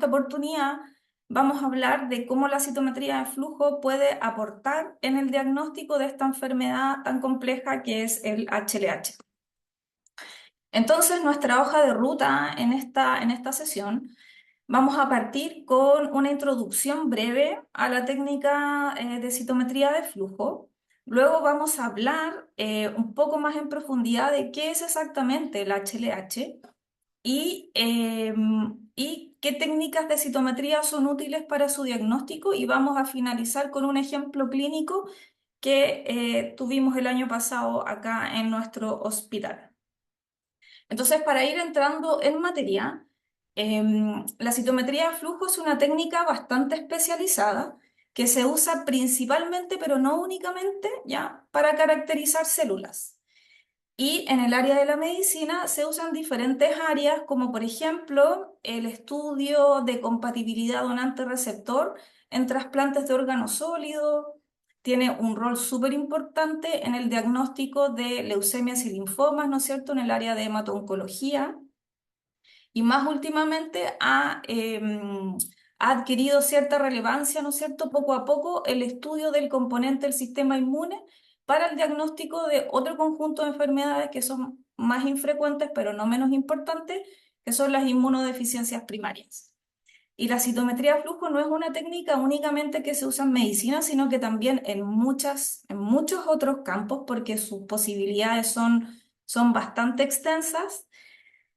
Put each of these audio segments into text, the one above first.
esta oportunidad vamos a hablar de cómo la citometría de flujo puede aportar en el diagnóstico de esta enfermedad tan compleja que es el HLH. Entonces, nuestra hoja de ruta en esta sesión, vamos a partir con una introducción breve a la técnica de citometría de flujo. Luego vamos a hablar un poco más en profundidad de qué es exactamente el HLH y qué técnicas de citometría son útiles para su diagnóstico, y vamos a finalizar con un ejemplo clínico que tuvimos el año pasado acá en nuestro hospital. Entonces, para ir entrando en materia, la citometría de flujo es una técnica bastante especializada que se usa principalmente, pero no únicamente, ya, para caracterizar células. Y en el área de la medicina se usan diferentes áreas, como por ejemplo el estudio de compatibilidad donante-receptor en trasplantes de órganos sólidos. Tiene un rol súper importante en el diagnóstico de leucemias y linfomas, ¿no es cierto?, en el área de hemato-oncología. Y más últimamente ha adquirido cierta relevancia, ¿no es cierto?, poco a poco el estudio del componente del sistema inmune para el diagnóstico de otro conjunto de enfermedades que son más infrecuentes, pero no menos importantes, que son las inmunodeficiencias primarias. Y la citometría de flujo no es una técnica únicamente que se usa en medicina, sino que también en muchos otros campos, porque sus posibilidades son bastante extensas.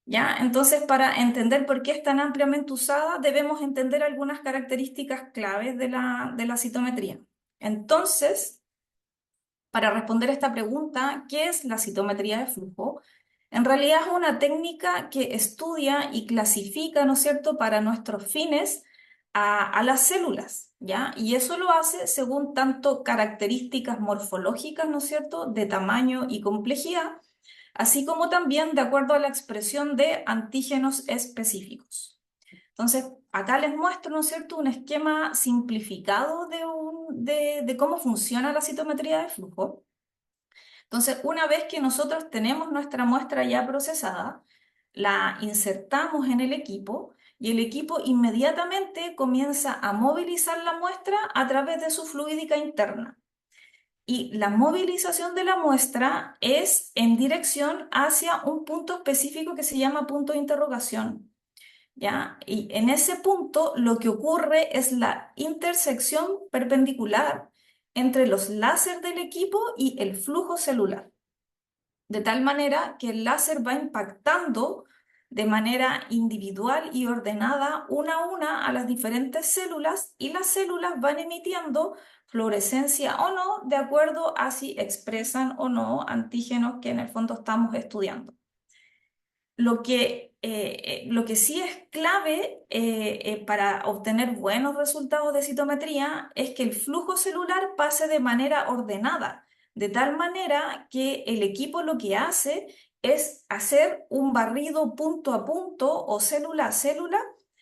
¿Ya? Entonces, para entender por qué es tan ampliamente usada, debemos entender algunas características claves de la citometría. Entonces, para responder esta pregunta, ¿qué es la citometría de flujo? En realidad es una técnica que estudia y clasifica, ¿no es cierto?, para nuestros fines a las células, ¿ya? Y eso lo hace según tanto características morfológicas, ¿no es cierto?, de tamaño y complejidad, así como también de acuerdo a la expresión de antígenos específicos. Entonces, acá les muestro, ¿no es cierto?, un esquema simplificado de cómo funciona la citometría de flujo. Entonces, una vez que nosotros tenemos nuestra muestra ya procesada, la insertamos en el equipo y el equipo inmediatamente comienza a movilizar la muestra a través de su fluídica interna. Y la movilización de la muestra es en dirección hacia un punto específico que se llama punto de interrogación, ¿ya? Y en ese punto lo que ocurre es la intersección perpendicular entre los láser del equipo y el flujo celular, de tal manera que el láser va impactando de manera individual y ordenada una a una a las diferentes células, y las células van emitiendo fluorescencia o no, de acuerdo a si expresan o no antígenos que en el fondo estamos estudiando. Lo que sí es clave para obtener buenos resultados de citometría es que el flujo celular pase de manera ordenada, de tal manera que el equipo lo que hace es hacer un barrido punto a punto o célula a célula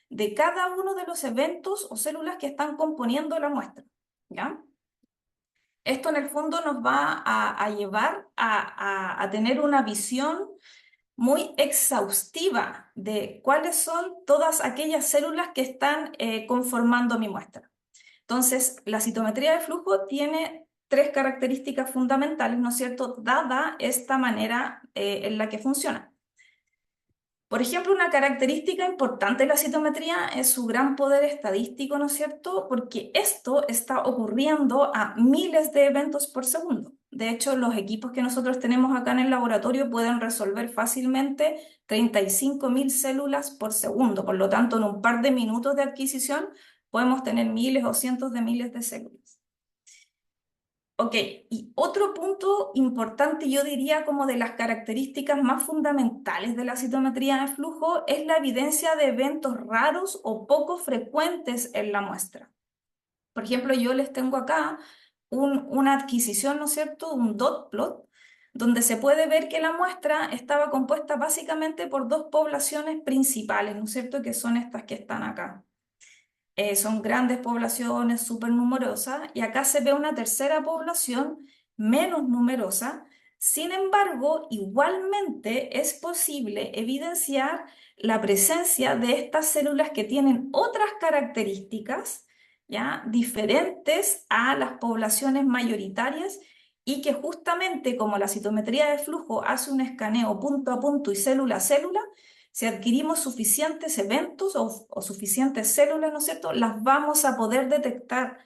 de cada uno de los eventos o células que están componiendo la muestra, ¿ya? Esto en el fondo nos va a llevar a tener una visión muy exhaustiva de cuáles son todas aquellas células que están conformando mi muestra. Entonces, la citometría de flujo tiene tres características fundamentales, ¿no es cierto?, dada esta manera en la que funciona. Por ejemplo, una característica importante de la citometría es su gran poder estadístico, ¿no es cierto?, porque esto está ocurriendo a miles de eventos por segundo. De hecho, los equipos que nosotros tenemos acá en el laboratorio pueden resolver fácilmente 35.000 células por segundo. Por lo tanto, en un par de minutos de adquisición podemos tener miles o cientos de miles de células. Ok, y otro punto importante, yo diría como de las características más fundamentales de la citometría de flujo, es la evidencia de eventos raros o poco frecuentes en la muestra. Por ejemplo, yo les tengo acá una adquisición, ¿no es cierto?, un dot plot, donde se puede ver que la muestra estaba compuesta básicamente por dos poblaciones principales, ¿no es cierto?, que son estas que están acá. Son grandes poblaciones, súper numerosas, y acá se ve una tercera población menos numerosa, Sin embargo, igualmente es posible evidenciar la presencia de estas células que tienen otras características, ¿ya? Diferentes a las poblaciones mayoritarias y que justamente como la citometría de flujo hace un escaneo punto a punto y célula a célula, si adquirimos suficientes eventos o suficientes células, ¿no es cierto?, las vamos a poder detectar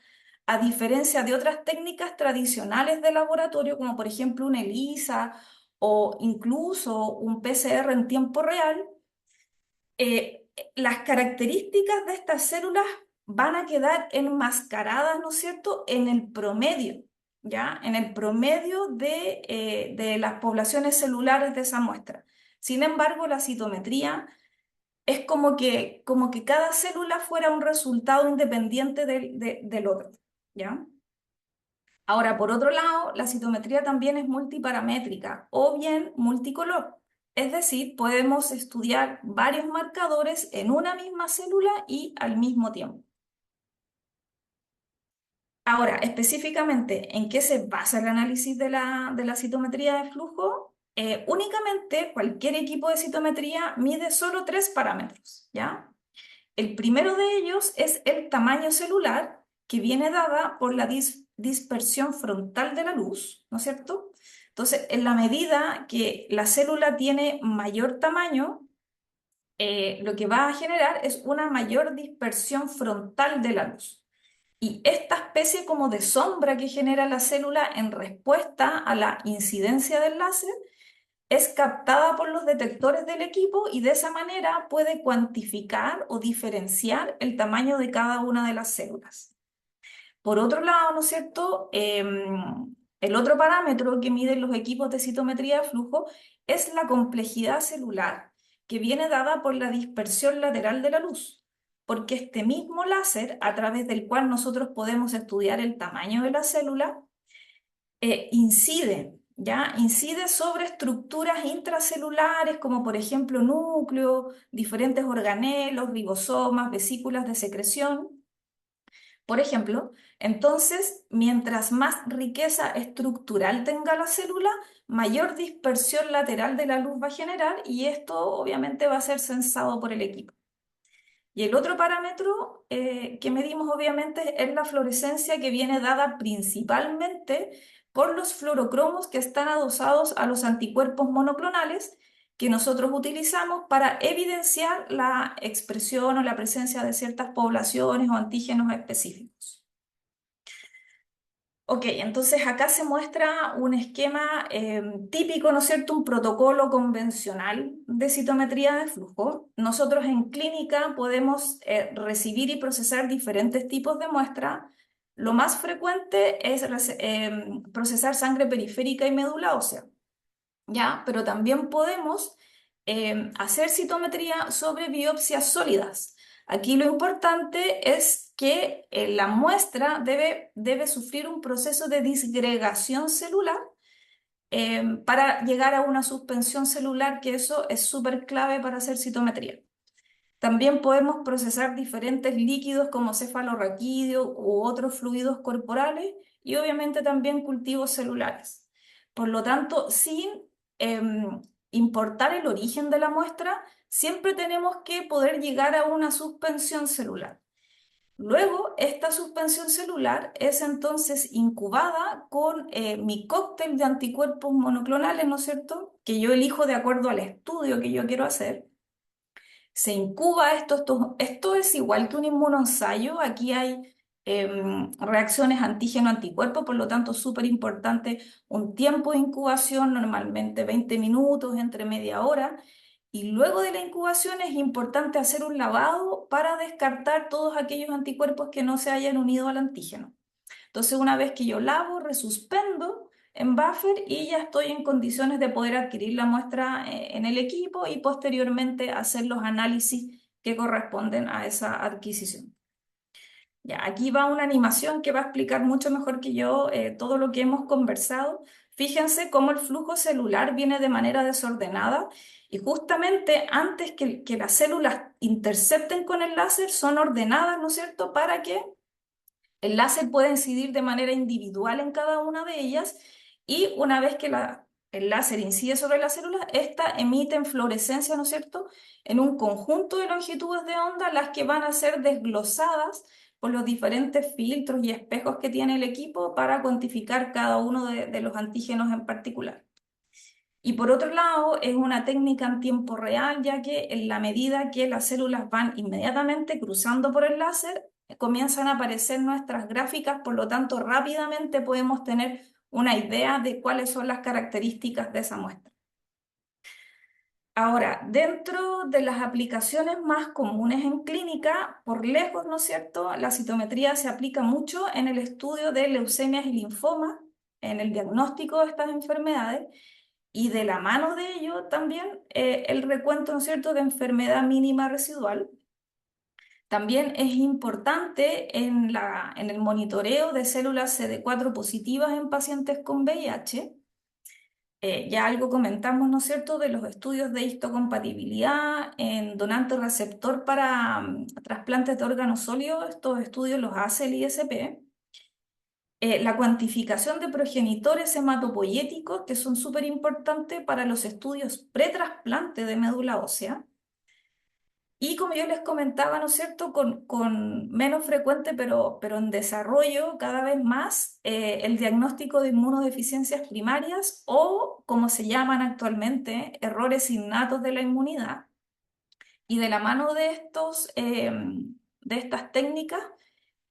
a diferencia de otras técnicas tradicionales de laboratorio, como por ejemplo una ELISA o incluso un PCR en tiempo real, las características de estas células van a quedar enmascaradas, ¿no es cierto?, en el promedio, ¿ya? En el promedio de las poblaciones celulares de esa muestra. Sin embargo, la citometría es como que cada célula fuera un resultado independiente del otro, ¿ya? Ahora, por otro lado, la citometría también es multiparamétrica o bien multicolor. Es decir, podemos estudiar varios marcadores en una misma célula y al mismo tiempo. Ahora, específicamente, ¿en qué se basa el análisis de la citometría de flujo? Únicamente cualquier equipo de citometría mide solo tres parámetros, ¿ya? El primero de ellos es el tamaño celular, que viene dada por la dispersión frontal de la luz, ¿no es cierto? Entonces, en la medida que la célula tiene mayor tamaño, lo que va a generar es una mayor dispersión frontal de la luz. Y esta especie como de sombra que genera la célula en respuesta a la incidencia del láser es captada por los detectores del equipo y de esa manera puede cuantificar o diferenciar el tamaño de cada una de las células. Por otro lado, ¿no es cierto? El otro parámetro que miden los equipos de citometría de flujo es la complejidad celular, que viene dada por la dispersión lateral de la luz, porque este mismo láser, a través del cual nosotros podemos estudiar el tamaño de la célula, incide, ¿ya? Incide sobre estructuras intracelulares como por ejemplo núcleo, diferentes organelos, ribosomas, vesículas de secreción, por ejemplo. Entonces, mientras más riqueza estructural tenga la célula, mayor dispersión lateral de la luz va a generar y esto obviamente va a ser censado por el equipo. Y el otro parámetro que medimos obviamente es la fluorescencia que viene dada principalmente por los fluorocromos que están adosados a los anticuerpos monoclonales que nosotros utilizamos para evidenciar la expresión o la presencia de ciertas poblaciones o antígenos específicos. Ok, entonces acá se muestra un esquema típico, ¿no es cierto? Un protocolo convencional de citometría de flujo. Nosotros en clínica podemos recibir y procesar diferentes tipos de muestra. Lo más frecuente es procesar sangre periférica y médula ósea, ¿ya? Pero también podemos hacer citometría sobre biopsias sólidas. Aquí lo importante es que la muestra debe sufrir un proceso de disgregación celular para llegar a una suspensión celular, que eso es súper clave para hacer citometría. También podemos procesar diferentes líquidos como cefalorraquídeo u otros fluidos corporales y obviamente también cultivos celulares. Por lo tanto, sin importar el origen de la muestra, siempre tenemos que poder llegar a una suspensión celular. Luego, esta suspensión celular es entonces incubada con mi cóctel de anticuerpos monoclonales, ¿no es cierto?, que yo elijo de acuerdo al estudio que yo quiero hacer. Se incuba esto es igual que un inmunoensayo. Aquí hay reacciones antígeno-anticuerpo, por lo tanto, súper importante un tiempo de incubación, normalmente 20 minutos, entre media hora. Y luego de la incubación es importante hacer un lavado para descartar todos aquellos anticuerpos que no se hayan unido al antígeno. Entonces, una vez que yo lavo, resuspendo en buffer y ya estoy en condiciones de poder adquirir la muestra en el equipo y posteriormente hacer los análisis que corresponden a esa adquisición. Ya, aquí va una animación que va a explicar mucho mejor que yo todo lo que hemos conversado. Fíjense cómo el flujo celular viene de manera desordenada y justamente antes que las células intercepten con el láser son ordenadas, ¿no es cierto?, para que el láser puede incidir de manera individual en cada una de ellas y una vez que el láser incide sobre la célula, esta emite en fluorescencia, ¿no es cierto?, en un conjunto de longitudes de onda, las que van a ser desglosadas por los diferentes filtros y espejos que tiene el equipo para cuantificar cada uno de los antígenos en particular. Y por otro lado, es una técnica en tiempo real, ya que en la medida que las células van inmediatamente cruzando por el láser, comienzan a aparecer nuestras gráficas, por lo tanto, rápidamente podemos tener una idea de cuáles son las características de esa muestra. Ahora, dentro de las aplicaciones más comunes en clínica, por lejos, ¿no es cierto?, la citometría se aplica mucho en el estudio de leucemias y linfomas, en el diagnóstico de estas enfermedades, y de la mano de ello también el recuento, ¿no es cierto?, de enfermedad mínima residual. También es importante en el monitoreo de células CD4 positivas en pacientes con VIH. Ya algo comentamos, ¿no es cierto?, de los estudios de histocompatibilidad en donante receptor para trasplantes de órganos sólidos. Estos estudios los hace el ISP. La cuantificación de progenitores hematopoyéticos, que son súper importantes para los estudios pretrasplante de médula ósea. Y como yo les comentaba, ¿no es cierto?, con menos frecuente, pero en desarrollo cada vez más, el diagnóstico de inmunodeficiencias primarias o, como se llaman actualmente, errores innatos de la inmunidad. Y de la mano de de estas técnicas,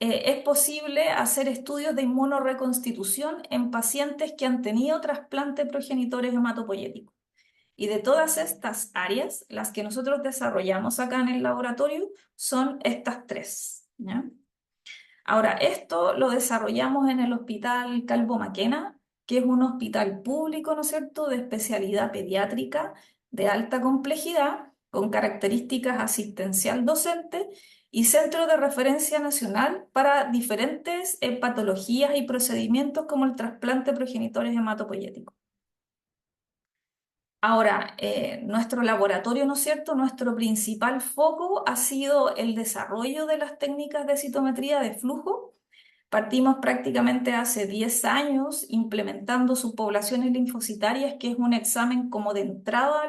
es posible hacer estudios de inmunoreconstitución en pacientes que han tenido trasplante de progenitores hematopoyéticos. Y de todas estas áreas, las que nosotros desarrollamos acá en el laboratorio son estas tres, ¿ya? Ahora, esto lo desarrollamos en el Hospital Calvo Maquena, que es un hospital público, ¿no es cierto?, de especialidad pediátrica de alta complejidad, con características asistencial docente y centro de referencia nacional para diferentes patologías y procedimientos como el trasplante de progenitores hematopoyéticos. Ahora, nuestro laboratorio, ¿no es cierto?, nuestro principal foco ha sido el desarrollo de las técnicas de citometría de flujo. Partimos prácticamente hace 10 años implementando subpoblaciones linfocitarias, que es un examen como de entrada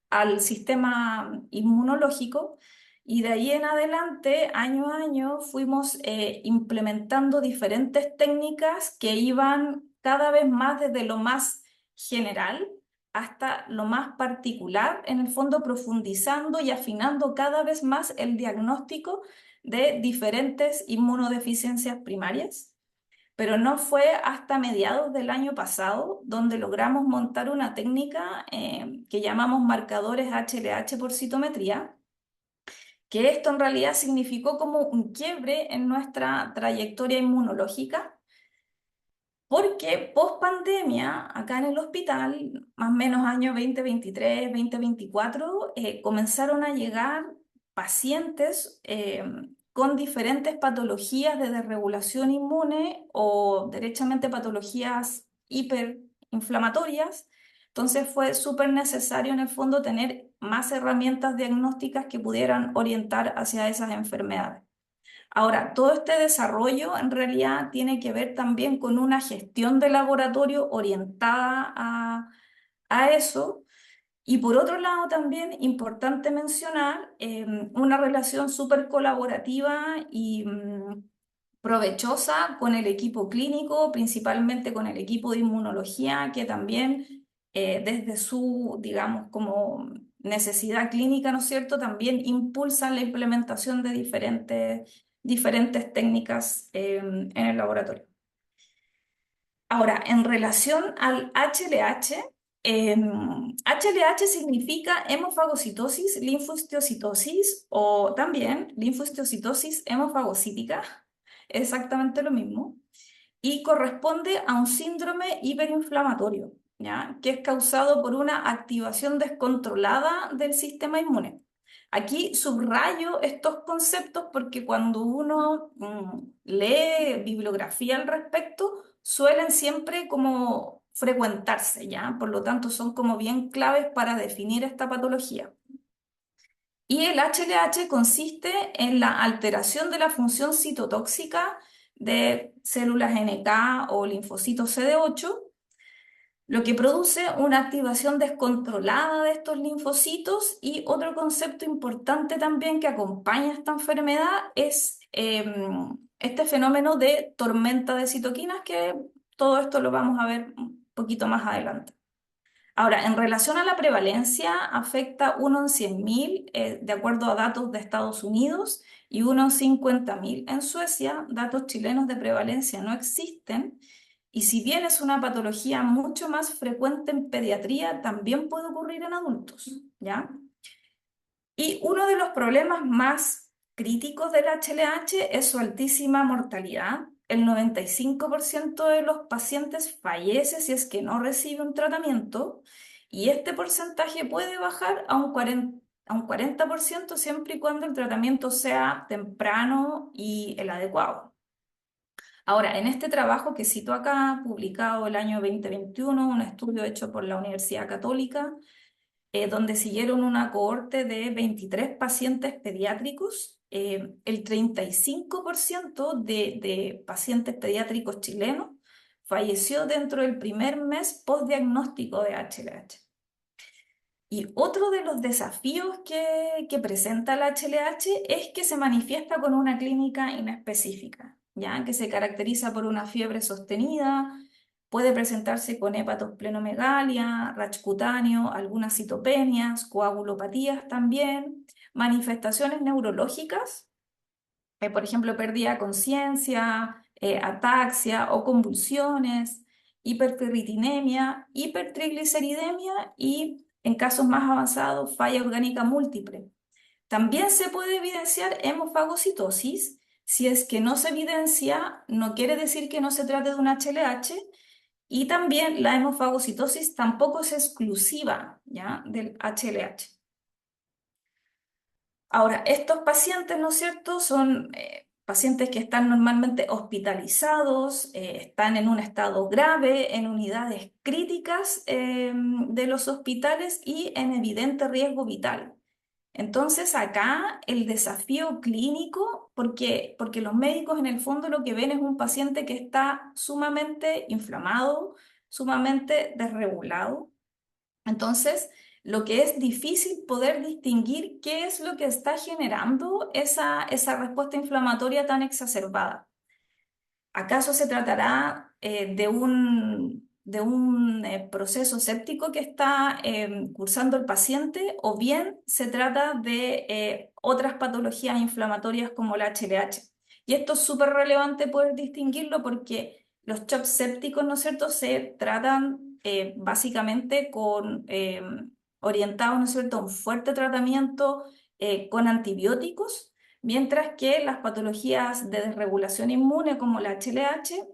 al sistema inmunológico. Y de ahí en adelante, año a año, fuimos implementando diferentes técnicas que iban cada vez más desde lo más general hasta lo más particular, en el fondo profundizando y afinando cada vez más el diagnóstico de diferentes inmunodeficiencias primarias. Pero no fue hasta mediados del año pasado donde logramos montar una técnica que llamamos marcadores HLH por citometría, que esto en realidad significó como un quiebre en nuestra trayectoria inmunológica, porque post pandemia, acá en el hospital, más o menos año 2023, 2024, comenzaron a llegar pacientes con diferentes patologías de desregulación inmune o derechamente patologías hiperinflamatorias. Entonces fue súper necesario en el fondo tener más herramientas diagnósticas que pudieran orientar hacia esas enfermedades. Ahora, todo este desarrollo en realidad tiene que ver también con una gestión de laboratorio orientada a eso. Y por otro lado, también importante mencionar una relación súper colaborativa y provechosa con el equipo clínico, principalmente con el equipo de inmunología, que también desde su, digamos, como necesidad clínica, ¿no es cierto?, también impulsan la implementación de diferentes técnicas en el laboratorio. Ahora, en relación al HLH, HLH significa hemofagocitosis, linfohistiocytosis o también linfohistiocytosis hemofagocítica, exactamente lo mismo, y corresponde a un síndrome hiperinflamatorio, ¿ya?, que es causado por una activación descontrolada del sistema inmune. Aquí subrayo estos conceptos porque cuando uno lee bibliografía al respecto, suelen siempre como frecuentarse, ¿ya? Por lo tanto, son como bien claves para definir esta patología. Y el HLH consiste en la alteración de la función citotóxica de células NK o linfocitos CD8, lo que produce una activación descontrolada de estos linfocitos. Y otro concepto importante también que acompaña esta enfermedad es este fenómeno de tormenta de citoquinas, que todo esto lo vamos a ver un poquito más adelante. Ahora, en relación a la prevalencia, afecta 1 en 100.000, de acuerdo a datos de Estados Unidos, y 1 en 50.000 en Suecia. Datos chilenos de prevalencia no existen. Y si bien es una patología mucho más frecuente en pediatría, también puede ocurrir en adultos, ¿ya? Y uno de los problemas más críticos del HLH es su altísima mortalidad. El 95% de los pacientes fallece si es que no recibe un tratamiento, y este porcentaje puede bajar a un 40% siempre y cuando el tratamiento sea temprano y el adecuado. Ahora, en este trabajo que cito acá, publicado el año 2021, un estudio hecho por la Universidad Católica, donde siguieron una cohorte de 23 pacientes pediátricos, el 35% de pacientes pediátricos chilenos falleció dentro del primer mes postdiagnóstico de HLH. Y otro de los desafíos que presenta el HLH es que se manifiesta con una clínica inespecífica, ya que se caracteriza por una fiebre sostenida, puede presentarse con hepatosplenomegalia, rash cutáneo, algunas citopenias, coagulopatías también, manifestaciones neurológicas, por ejemplo, pérdida de conciencia, ataxia o convulsiones, hiperferritinemia, hipertrigliceridemia y, en casos más avanzados, falla orgánica múltiple. También se puede evidenciar hemofagocitosis. Si es que no se evidencia, no quiere decir que no se trate de un HLH. Y también la hemofagocitosis tampoco es exclusiva, ¿ya?, del HLH. Ahora, estos pacientes, ¿no es cierto?, son pacientes que están normalmente hospitalizados, están en un estado grave, en unidades críticas de los hospitales y en evidente riesgo vital. Entonces, acá el desafío clínico, porque los médicos en el fondo lo que ven es un paciente que está sumamente inflamado, sumamente desregulado. Entonces, lo que es difícil poder distinguir qué es lo que está generando esa respuesta inflamatoria tan exacerbada. ¿Acaso se tratará de un proceso séptico que está cursando el paciente, o bien se trata de otras patologías inflamatorias como la HLH? Y esto es súper relevante poder distinguirlo, porque los shocks sépticos, ¿no es cierto?, se tratan básicamente orientados, ¿no es cierto?, a un fuerte tratamiento con antibióticos, mientras que las patologías de desregulación inmune como la HLH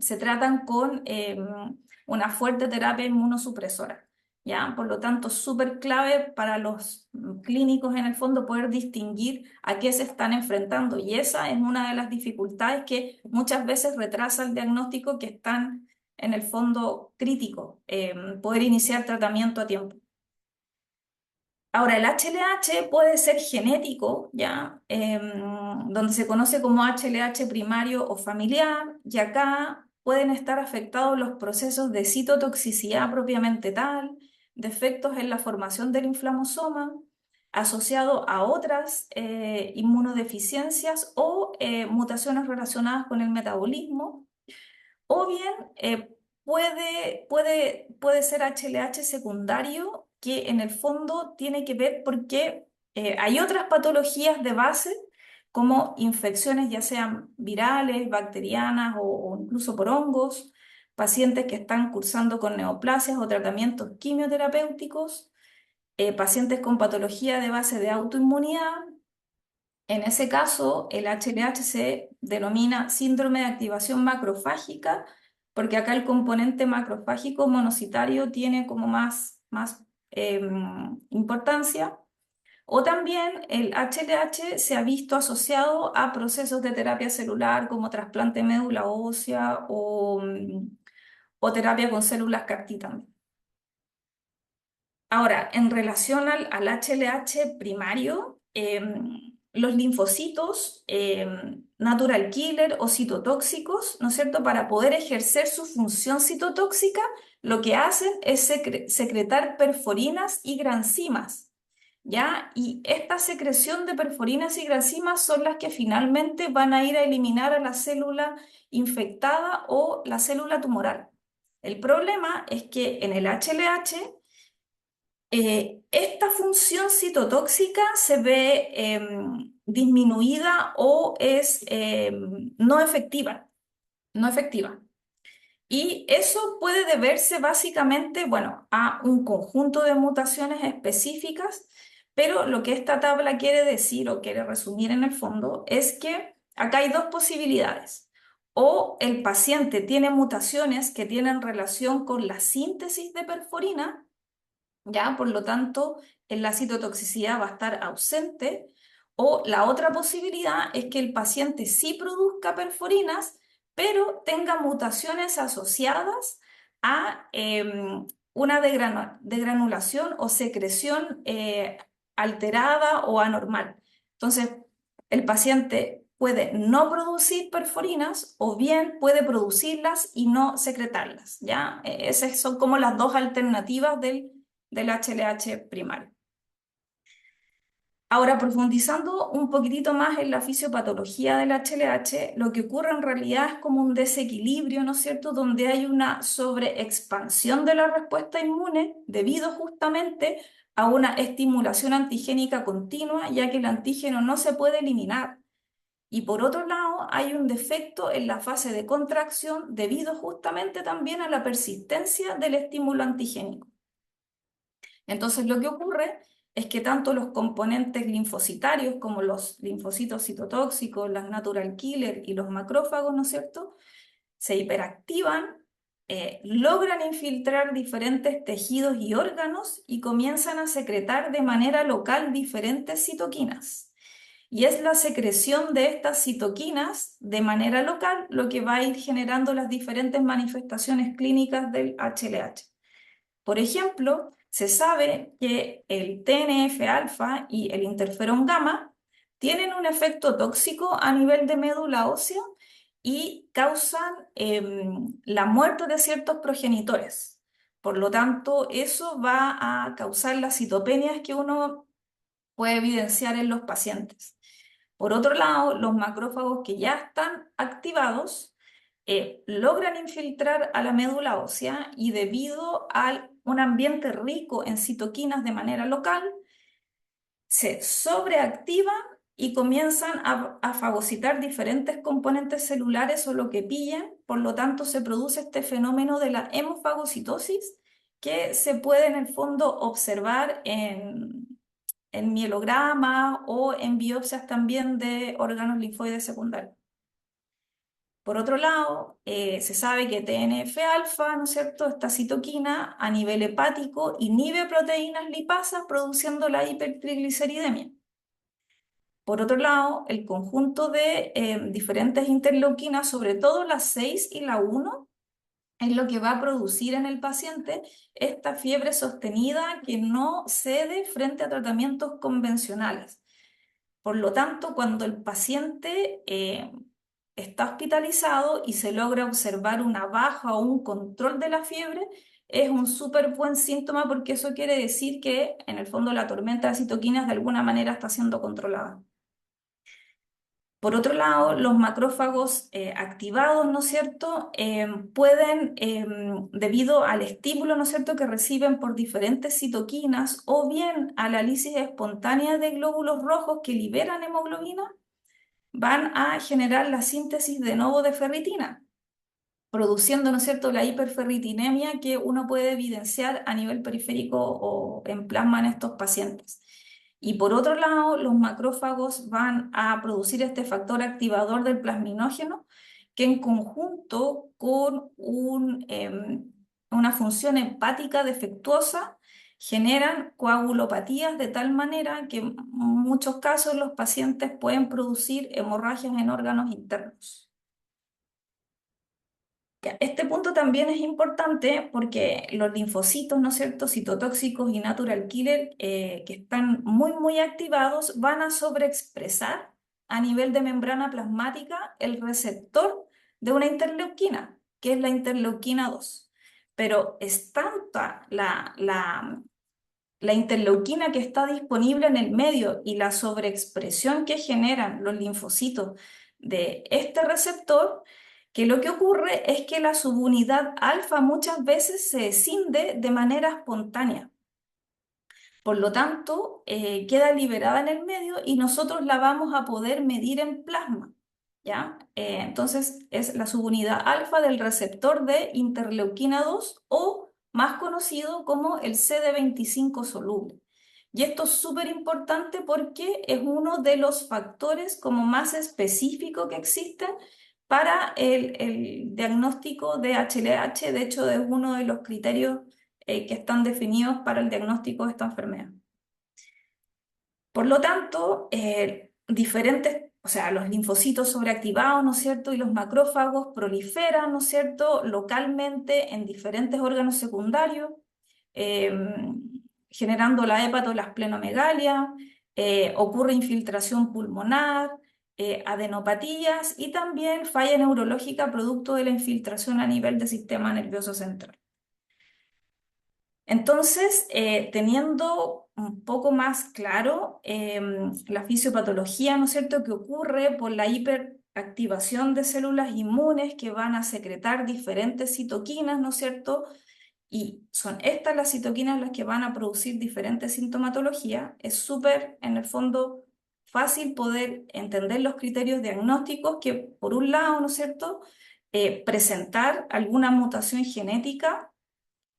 se tratan con una fuerte terapia inmunosupresora, ¿ya? Por lo tanto, súper clave para los clínicos en el fondo poder distinguir a qué se están enfrentando, y esa es una de las dificultades que muchas veces retrasa el diagnóstico, que están en el fondo crítico, poder iniciar tratamiento a tiempo. Ahora, el HLH puede ser genético, ¿ya? Donde se conoce como HLH primario o familiar, y acá pueden estar afectados los procesos de citotoxicidad propiamente tal, defectos en la formación del inflamosoma, asociado a otras inmunodeficiencias o mutaciones relacionadas con el metabolismo. O bien puede ser HLH secundario, que en el fondo tiene que ver porque hay otras patologías de base, como infecciones ya sean virales, bacterianas o incluso por hongos, pacientes que están cursando con neoplasias o tratamientos quimioterapéuticos, pacientes con patología de base de autoinmunidad. En ese caso, el HLH se denomina síndrome de activación macrofágica, porque acá el componente macrofágico monocitario tiene como más importancia. O también el HLH se ha visto asociado a procesos de terapia celular como trasplante de médula ósea o terapia con células CAR-T también. Ahora, en relación al HLH primario, los linfocitos natural killer o citotóxicos, ¿no es cierto? Para poder ejercer su función citotóxica, lo que hacen es secretar perforinas y granzimas, ¿ya? Y esta secreción de perforinas y granzimas son las que finalmente van a ir a eliminar a la célula infectada o la célula tumoral. El problema es que en el HLH esta función citotóxica se ve disminuida o es no efectiva, no efectiva. Y eso puede deberse básicamente, bueno, a un conjunto de mutaciones específicas, pero lo que esta tabla quiere decir o quiere resumir en el fondo es que acá hay dos posibilidades. O el paciente tiene mutaciones que tienen relación con la síntesis de perforina, ¿ya? Por lo tanto, la citotoxicidad va a estar ausente. O la otra posibilidad es que el paciente sí produzca perforinas, pero tenga mutaciones asociadas a una degranulación o secreción alterada o anormal. Entonces, el paciente puede no producir perforinas o bien puede producirlas y no secretarlas, ¿ya? Esas son como las dos alternativas del HLH primario. Ahora, profundizando un poquitito más en la fisiopatología del HLH, lo que ocurre en realidad es como un desequilibrio, ¿no es cierto?, donde hay una sobreexpansión de la respuesta inmune debido justamente a una estimulación antigénica continua, ya que el antígeno no se puede eliminar. Y por otro lado, hay un defecto en la fase de contracción debido justamente también a la persistencia del estímulo antigénico. Entonces, lo que ocurre es que tanto los componentes linfocitarios como los linfocitos citotóxicos, las natural killer y los macrófagos, ¿no es cierto?, se hiperactivan, logran infiltrar diferentes tejidos y órganos y comienzan a secretar de manera local diferentes citoquinas. Y es la secreción de estas citoquinas de manera local lo que va a ir generando las diferentes manifestaciones clínicas del HLH. Por ejemplo, se sabe que el TNF-alfa y el interferón gamma tienen un efecto tóxico a nivel de médula ósea y causan la muerte de ciertos progenitores. Por lo tanto, eso va a causar las citopenias que uno puede evidenciar en los pacientes. Por otro lado, los macrófagos que ya están activados logran infiltrar a la médula ósea y debido a un ambiente rico en citoquinas de manera local, se sobreactivan y comienzan a fagocitar diferentes componentes celulares o lo que pillan, por lo tanto se produce este fenómeno de la hemofagocitosis que se puede en el fondo observar en mielograma o en biopsias también de órganos linfoides secundarios. Por otro lado, se sabe que TNF-alfa, ¿no es cierto?, esta citoquina a nivel hepático inhibe proteínas lipasas produciendo la hipertrigliceridemia. Por otro lado, el conjunto de diferentes interleuquinas, sobre todo la 6 y la 1, es lo que va a producir en el paciente esta fiebre sostenida que no cede frente a tratamientos convencionales. Por lo tanto, cuando el paciente está hospitalizado y se logra observar una baja o un control de la fiebre, es un súper buen síntoma porque eso quiere decir que en el fondo la tormenta de citoquinas de alguna manera está siendo controlada. Por otro lado, los macrófagos activados, ¿no es cierto?, pueden, debido al estímulo, ¿no es cierto?, que reciben por diferentes citoquinas o bien a la lisis espontánea de glóbulos rojos que liberan hemoglobina, van a generar la síntesis de nuevo de ferritina, produciendo, ¿no es cierto?, la hiperferritinemia que uno puede evidenciar a nivel periférico o en plasma en estos pacientes. Y por otro lado, los macrófagos van a producir este factor activador del plasminógeno, que en conjunto con una función hepática defectuosa generan coagulopatías de tal manera que en muchos casos los pacientes pueden producir hemorragias en órganos internos. Ya, este punto también es importante porque los linfocitos, ¿no es cierto?, citotóxicos y natural killer que están muy activados van a sobreexpresar a nivel de membrana plasmática el receptor de una interleuquina, que es la interleuquina 2. Pero es tanta la interleuquina que está disponible en el medio y la sobreexpresión que generan los linfocitos de este receptor, que lo que ocurre es que la subunidad alfa muchas veces se escinde de manera espontánea. Por lo tanto, queda liberada en el medio y nosotros la vamos a poder medir en plasma, ¿ya? Entonces, es la subunidad alfa del receptor de interleuquina 2 o más conocido como el CD25 soluble. Y esto es súper importante porque es uno de los factores como más específicos que existen para el diagnóstico de HLH. De hecho, es uno de los criterios que están definidos para el diagnóstico de esta enfermedad. Por lo tanto, o sea, los linfocitos sobreactivados, ¿no es cierto? Y los macrófagos proliferan, ¿no es cierto?, localmente en diferentes órganos secundarios, eh, generando la hepatolasplenomegalia, ocurre infiltración pulmonar, adenopatías y también falla neurológica producto de la infiltración a nivel del sistema nervioso central. Entonces, teniendo un poco más claro la fisiopatología, ¿no es cierto?, que ocurre por la hiperactivación de células inmunes que van a secretar diferentes citoquinas, ¿no es cierto? Y son estas las citoquinas las que van a producir diferentes sintomatologías. Es súper, en el fondo, fácil poder entender los criterios diagnósticos que, por un lado, ¿no es cierto?, presentar alguna mutación genética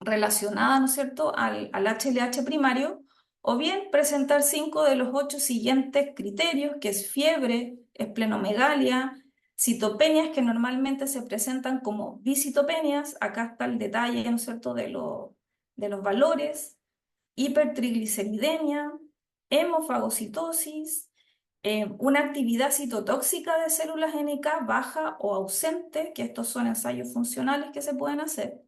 relacionada, ¿no es cierto?, al HLH primario, o bien presentar 5 de los 8 siguientes criterios, que es fiebre, esplenomegalia, citopenias que normalmente se presentan como bicitopenias, acá está el detalle, ¿no es cierto?, de los valores, hipertrigliceridemia, hemofagocitosis, una actividad citotóxica de células NK baja o ausente, que estos son ensayos funcionales que se pueden hacer,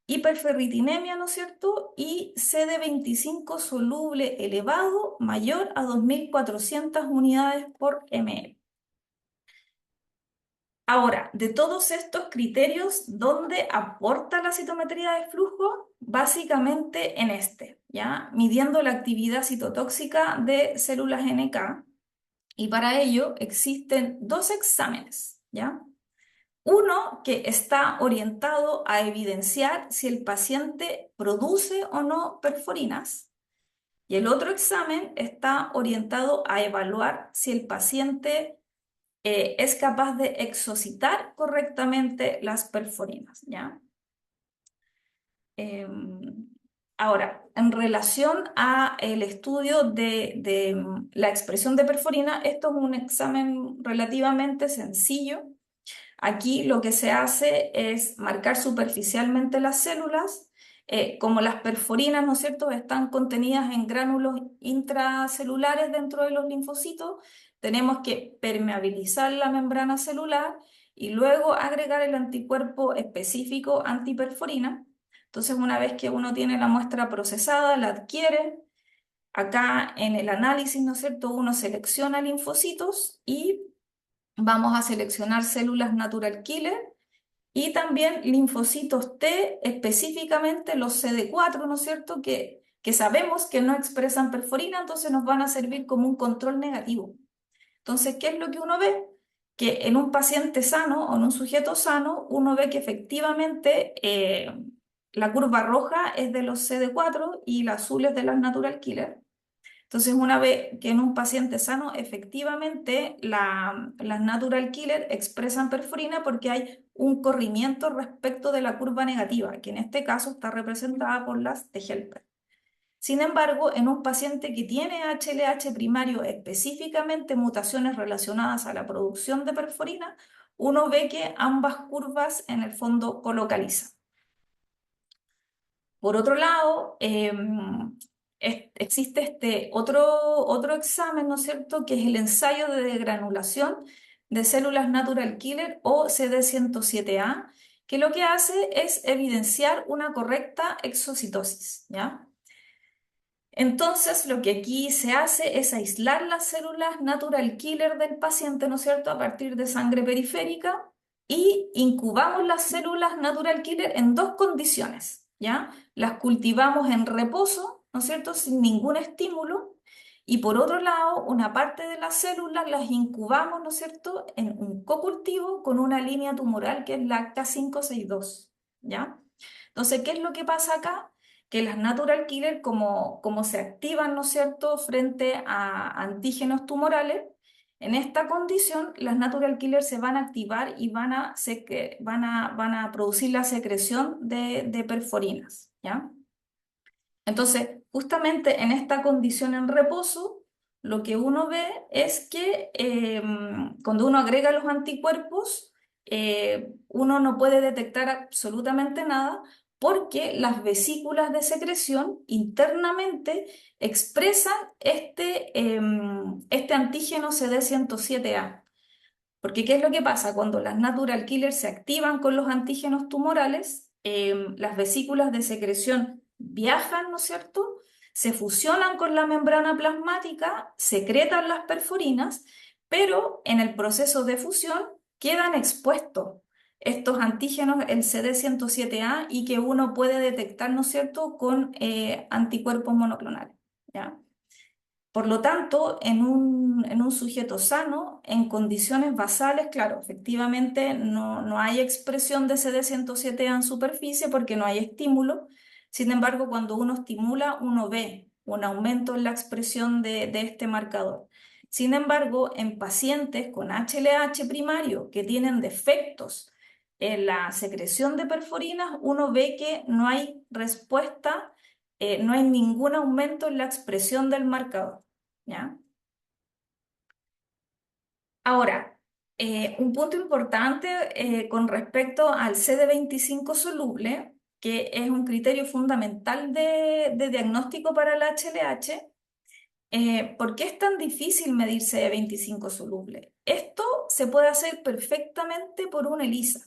hiperferritinemia, ¿no es cierto? Y CD25 soluble elevado mayor a 2.400 unidades por ml. Ahora, de todos estos criterios, ¿dónde aporta la citometría de flujo? Básicamente en este, ¿ya? Midiendo la actividad citotóxica de células NK. Y para ello existen dos exámenes, ¿ya? Uno que está orientado a evidenciar si el paciente produce o no perforinas y el otro examen está orientado a evaluar si el paciente es capaz de exocitar correctamente las perforinas, ¿ya? Ahora, en relación a el estudio de la expresión de perforina, esto es un examen relativamente sencillo. Aquí lo que se hace es marcar superficialmente las células, como las perforinas, ¿no es cierto?, están contenidas en gránulos intracelulares dentro de los linfocitos, tenemos que permeabilizar la membrana celular y luego agregar el anticuerpo específico antiperforina. Entonces, una vez que uno tiene la muestra procesada, la adquiere. Acá en el análisis, ¿no es cierto?, uno selecciona linfocitos y vamos a seleccionar células natural killer y también linfocitos T, específicamente los CD4, ¿no es cierto?, que sabemos que no expresan perforina, entonces nos van a servir como un control negativo. Entonces, ¿qué es lo que uno ve? Que en un paciente sano o en un sujeto sano, uno ve que efectivamente la curva roja es de los CD4 y la azul es de las natural killer. Entonces, una vez que en un paciente sano, efectivamente, las natural killer expresan perforina porque hay un corrimiento respecto de la curva negativa, que en este caso está representada por las T helper. Sin embargo, en un paciente que tiene HLH primario, específicamente mutaciones relacionadas a la producción de perforina, uno ve que ambas curvas en el fondo colocalizan. Por otro lado, existe este otro examen, ¿no es cierto?, que es el ensayo de degranulación de células natural killer o CD107A, que lo que hace es evidenciar una correcta exocitosis, ¿ya? Entonces, lo que aquí se hace es aislar las células natural killer del paciente, ¿no es cierto?, a partir de sangre periférica y incubamos las células natural killer en dos condiciones, ¿ya? Las cultivamos en reposo, ¿no es cierto?, sin ningún estímulo. Y por otro lado, una parte de las células las incubamos, ¿no es cierto?, en un cocultivo con una línea tumoral que es la K562, ¿ya? Entonces, ¿qué es lo que pasa acá? Que las natural killer, como se activan, ¿no es cierto?, frente a antígenos tumorales, en esta condición las natural killer se van a activar y van a producir la secreción de perforinas, ¿ya? Entonces, justamente en esta condición en reposo, lo que uno ve es que cuando uno agrega los anticuerpos, uno no puede detectar absolutamente nada porque las vesículas de secreción internamente expresan este antígeno CD107A. Porque ¿qué es lo que pasa? Cuando las natural killers se activan con los antígenos tumorales, las vesículas de secreción viajan, ¿no es cierto? Se fusionan con la membrana plasmática, secretan las perforinas, pero en el proceso de fusión quedan expuestos estos antígenos, el CD107A, y que uno puede detectar, ¿no es cierto?, con anticuerpos monoclonales, ¿ya? Por lo tanto, en un sujeto sano, en condiciones basales, claro, efectivamente no hay expresión de CD107 en superficie porque no hay estímulo. Sin embargo, cuando uno estimula, uno ve un aumento en la expresión de este marcador. Sin embargo, en pacientes con HLH primario que tienen defectos en la secreción de perforinas, uno ve que no hay respuesta, no hay ningún aumento en la expresión del marcador. ¿Ya? Ahora, un punto importante con respecto al CD25 soluble, que es un criterio fundamental de diagnóstico para el HLH. ¿Por qué es tan difícil medir CD25 soluble? Esto se puede hacer perfectamente por un ELISA,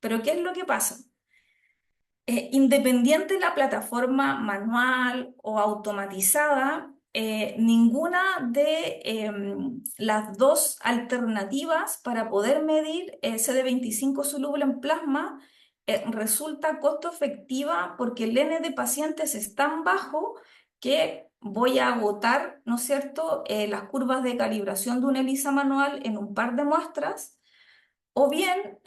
pero ¿qué es lo que pasa? Independiente de la plataforma manual o automatizada, ninguna de las dos alternativas para poder medir CD25 soluble en plasma resulta costo efectiva porque el N de pacientes es tan bajo que voy a agotar, ¿no es cierto?, las curvas de calibración de un ELISA manual en un par de muestras o bien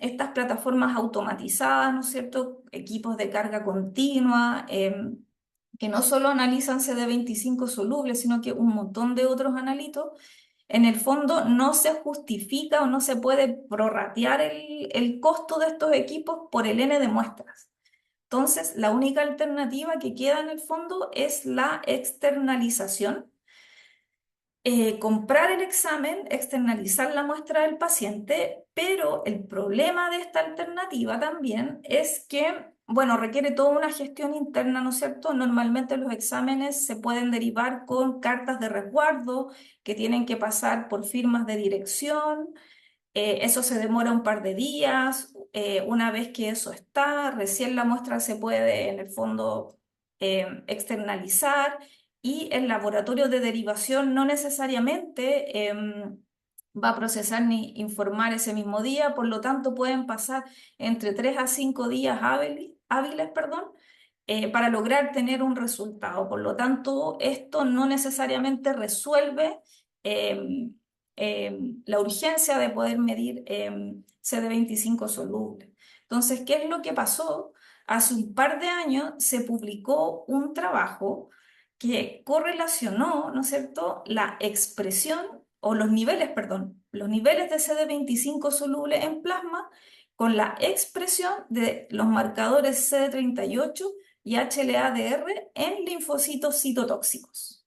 estas plataformas automatizadas, ¿no es cierto? Equipos de carga continua, que no solo analizan CD25 soluble, sino que un montón de otros analitos. En el fondo no se justifica o no se puede prorratear el costo de estos equipos por el N de muestras. Entonces, la única alternativa que queda en el fondo es la externalización, comprar el examen, externalizar la muestra del paciente, pero el problema de esta alternativa también es que, bueno, requiere toda una gestión interna, ¿no es cierto? Normalmente los exámenes se pueden derivar con cartas de resguardo que tienen que pasar por firmas de dirección. Eso se demora un par de días. Una vez que eso está, recién la muestra se puede, en el fondo, externalizar y el laboratorio de derivación no necesariamente va a procesar ni informar ese mismo día, por lo tanto pueden pasar entre 3 a 5 días hábiles, perdón, para lograr tener un resultado. Por lo tanto, esto no necesariamente resuelve la urgencia de poder medir CD25 soluble. Entonces, ¿qué es lo que pasó? Hace un par de años se publicó un trabajo que correlacionó, ¿no es cierto?, la expresión o los niveles, perdón, los niveles de CD25 soluble en plasma con la expresión de los marcadores CD38 y HLA-DR en linfocitos citotóxicos.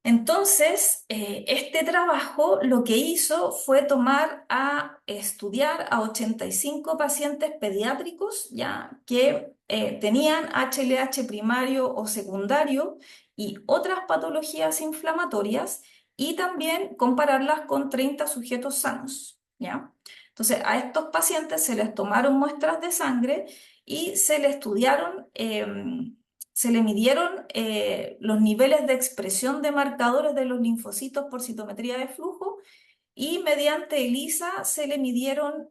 Entonces, este trabajo lo que hizo fue tomar a estudiar a 85 pacientes pediátricos ya que tenían HLH primario o secundario y otras patologías inflamatorias y también compararlas con 30 sujetos sanos, ¿ya? Entonces, a estos pacientes se les tomaron muestras de sangre y se le estudiaron, se le midieron los niveles de expresión de marcadores de los linfocitos por citometría de flujo y mediante ELISA se le midieron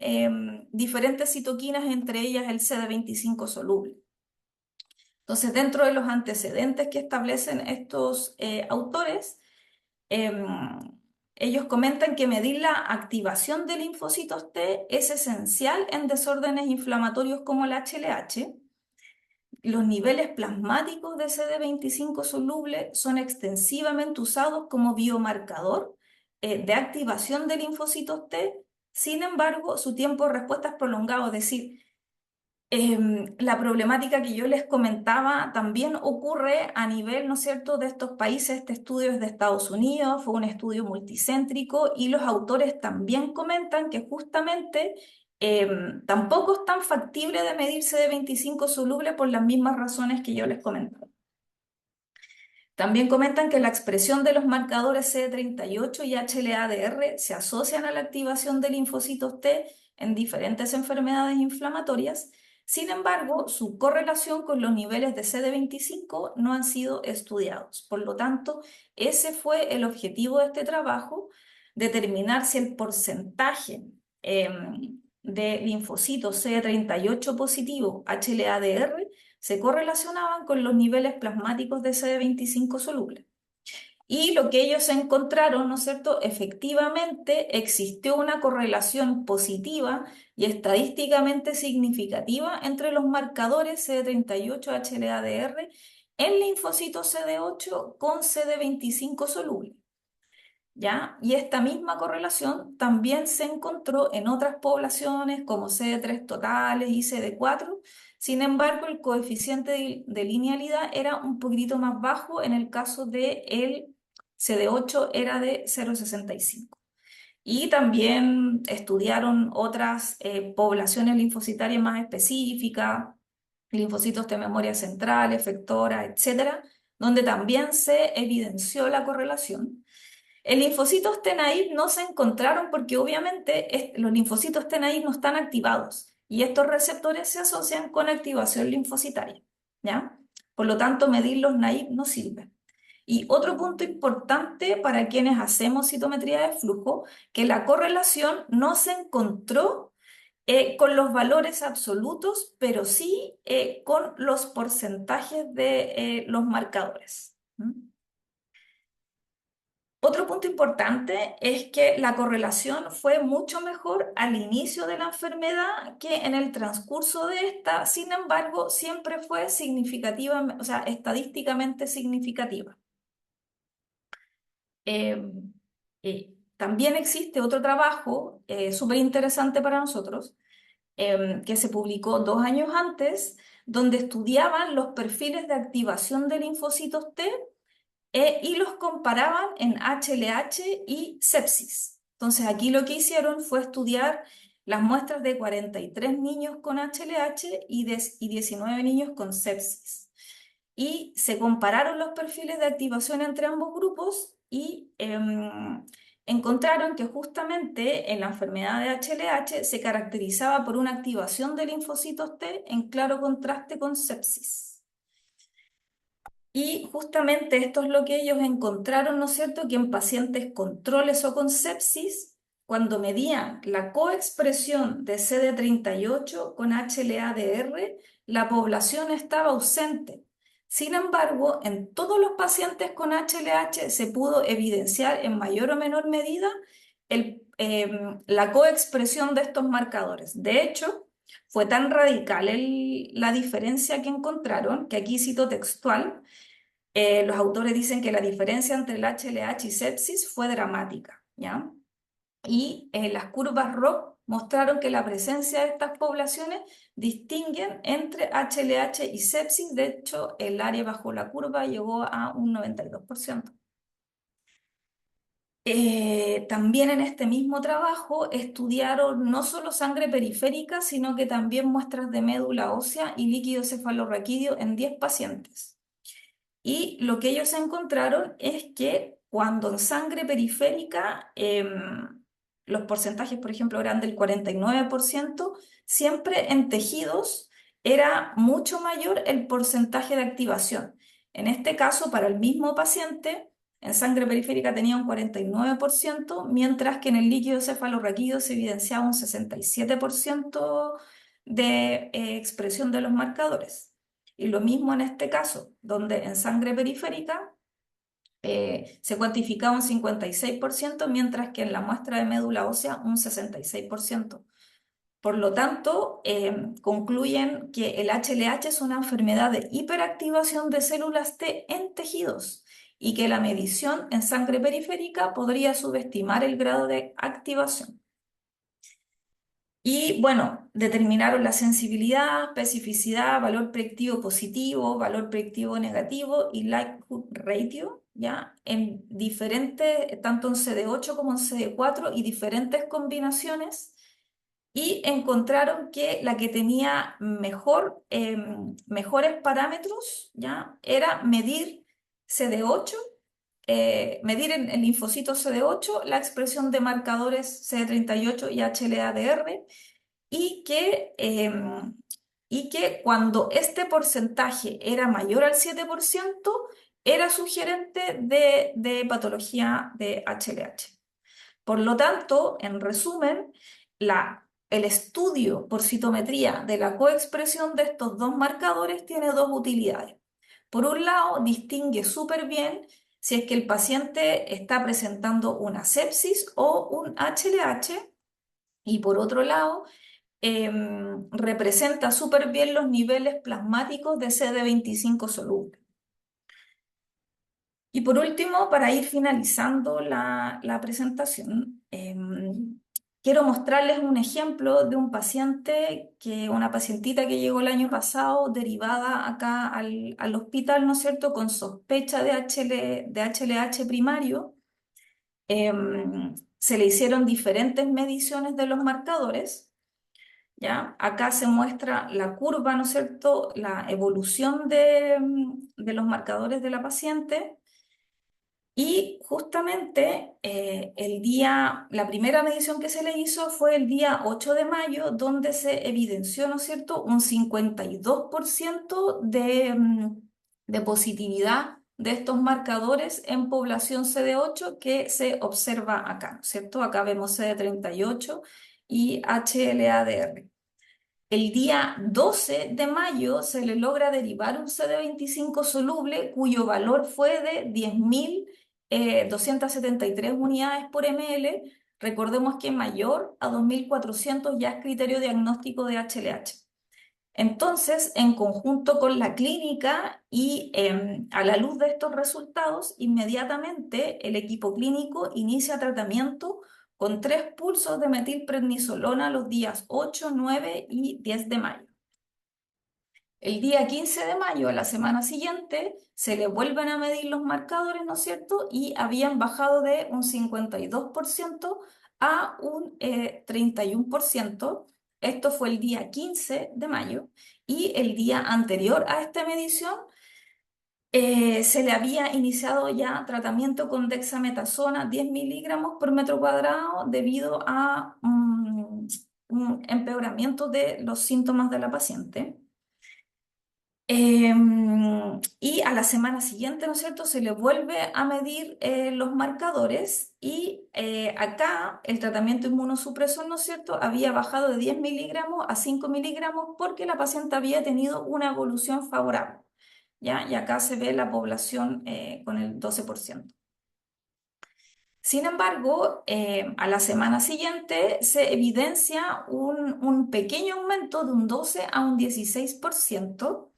diferentes citoquinas, entre ellas el CD25 soluble. Entonces, dentro de los antecedentes que establecen estos autores, em, ellos comentan que medir la activación de linfocitos T es esencial en desórdenes inflamatorios como el HLH. Los niveles plasmáticos de CD25 soluble son extensivamente usados como biomarcador de activación de linfocitos T. Sin embargo, su tiempo de respuesta es prolongado, es decir, la problemática que yo les comentaba también ocurre a nivel, ¿no es cierto?, de estos países. Este estudio es de Estados Unidos, fue un estudio multicéntrico y los autores también comentan que justamente tampoco es tan factible de medirse de 25 soluble por las mismas razones que yo les comentaba. También comentan que la expresión de los marcadores CD38 y HLA-DR se asocian a la activación de linfocitos T en diferentes enfermedades inflamatorias. Sin embargo, su correlación con los niveles de CD25 no han sido estudiados. Por lo tanto, ese fue el objetivo de este trabajo, determinar si el porcentaje de linfocitos CD38 positivo HLA-DR se correlacionaban con los niveles plasmáticos de CD25 soluble. Y lo que ellos encontraron, ¿no es cierto? Efectivamente existió una correlación positiva y estadísticamente significativa entre los marcadores CD38 HLA-DR en linfocitos CD8 con CD25 soluble. ¿Ya? Y esta misma correlación también se encontró en otras poblaciones como CD3 totales y CD4. Sin embargo, el coeficiente de linealidad era un poquitito más bajo. En el caso de el CD8 era de 0,65. Y también estudiaron otras poblaciones linfocitarias más específicas, linfocitos de memoria central, efectora, etcétera, donde también se evidenció la correlación. En linfocitos T naive no se encontraron porque obviamente los linfocitos T naive no están activados y estos receptores se asocian con activación linfocitaria, ¿ya? Por lo tanto, medir los naive no sirve. Y otro punto importante para quienes hacemos citometría de flujo, que la correlación no se encontró con los valores absolutos, pero sí con los porcentajes de los marcadores. Otro punto importante es que la correlación fue mucho mejor al inicio de la enfermedad que en el transcurso de esta. Sin embargo, siempre fue significativa, o sea, estadísticamente significativa. También existe otro trabajo súper interesante para nosotros, que se publicó 2 años antes, donde estudiaban los perfiles de activación de linfocitos T y los comparaban en HLH y sepsis. Entonces aquí lo que hicieron fue estudiar las muestras de 43 niños con HLH y 19 niños con sepsis. Y se compararon los perfiles de activación entre ambos grupos y encontraron que justamente en la enfermedad de HLH se caracterizaba por una activación de linfocitos T en claro contraste con sepsis. Y justamente esto es lo que ellos encontraron, ¿no es cierto?, que en pacientes con troles o con sepsis, cuando medían la coexpresión de CD38 con HLA-DR, la población estaba ausente. Sin embargo, en todos los pacientes con HLH se pudo evidenciar en mayor o menor medida la coexpresión de estos marcadores. De hecho, fue tan radical la diferencia que encontraron, que aquí cito textual, los autores dicen que la diferencia entre el HLH y sepsis fue dramática, ¿ya? Y las curvas ROC mostraron que la presencia de estas poblaciones distinguen entre HLH y sepsis. De hecho, el área bajo la curva llegó a un 92%. También en este mismo trabajo estudiaron no solo sangre periférica, sino que también muestras de médula ósea y líquido cefalorraquídeo en 10 pacientes. Y lo que ellos encontraron es que cuando en sangre periférica los porcentajes, por ejemplo, eran del 49%, siempre en tejidos era mucho mayor el porcentaje de activación. En este caso, para el mismo paciente, en sangre periférica tenía un 49%, mientras que en el líquido cefalorraquídeo se evidenciaba un 67% de expresión de los marcadores. Y lo mismo en este caso, donde en sangre periférica se cuantificaba un 56%, mientras que en la muestra de médula ósea un 66%. Por lo tanto, concluyen que el HLH es una enfermedad de hiperactivación de células T en tejidos y que la medición en sangre periférica podría subestimar el grado de activación. Y bueno, determinaron la sensibilidad, especificidad, valor predictivo positivo, valor predictivo negativo y likelihood ratio, ¿ya? En diferentes, tanto en CD8 como en CD4 y diferentes combinaciones. Y encontraron que la que tenía mejores parámetros, ¿ya? Era medir CD8, medir en el linfocito CD8 la expresión de marcadores CD38 y HLA-DR y que cuando este porcentaje era mayor al 7%, era sugerente de patología de HLH. Por lo tanto, en resumen, el estudio por citometría de la coexpresión de estos dos marcadores tiene dos utilidades. Por un lado, distingue súper bien si es que el paciente está presentando una sepsis o un HLH, y por otro lado, representa súper bien los niveles plasmáticos de CD25 soluble. Y por último, para ir finalizando la presentación, quiero mostrarles un ejemplo de un paciente, una pacientita que llegó el año pasado derivada acá al hospital, ¿no es cierto?, con sospecha de HLH primario. Se le hicieron diferentes mediciones de los marcadores. ¿Ya? Acá se muestra la curva, ¿no es cierto?, la evolución de los marcadores de la paciente. Y justamente la primera medición que se le hizo fue el día 8 de mayo, donde se evidenció, ¿no es cierto?, un 52% de positividad de estos marcadores en población CD8 que se observa acá, ¿no es cierto? Acá vemos CD38 y HLA-DR. El día 12 de mayo se le logra derivar un CD25 soluble cuyo valor fue de 10.273 unidades por ml. Recordemos que mayor a 2.400 ya es criterio diagnóstico de HLH. Entonces, en conjunto con la clínica y a la luz de estos resultados, inmediatamente el equipo clínico inicia tratamiento con 3 pulsos de metilprednisolona los días 8, 9 y 10 de mayo. El día 15 de mayo, a la semana siguiente, se le vuelven a medir los marcadores, ¿no es cierto? Y habían bajado de un 52% a un 31%. Esto fue el día 15 de mayo. Y el día anterior a esta medición, se le había iniciado ya tratamiento con dexametasona 10 miligramos por metro cuadrado debido a un empeoramiento de los síntomas de la paciente. Y a la semana siguiente, ¿no es cierto?, se le vuelve a medir los marcadores y acá el tratamiento inmunosupresor, ¿no es cierto?, había bajado de 10 miligramos a 5 miligramos porque la paciente había tenido una evolución favorable, ¿ya? Y acá se ve la población con el 12%. Sin embargo, a la semana siguiente se evidencia un pequeño aumento de un 12 a un 16%.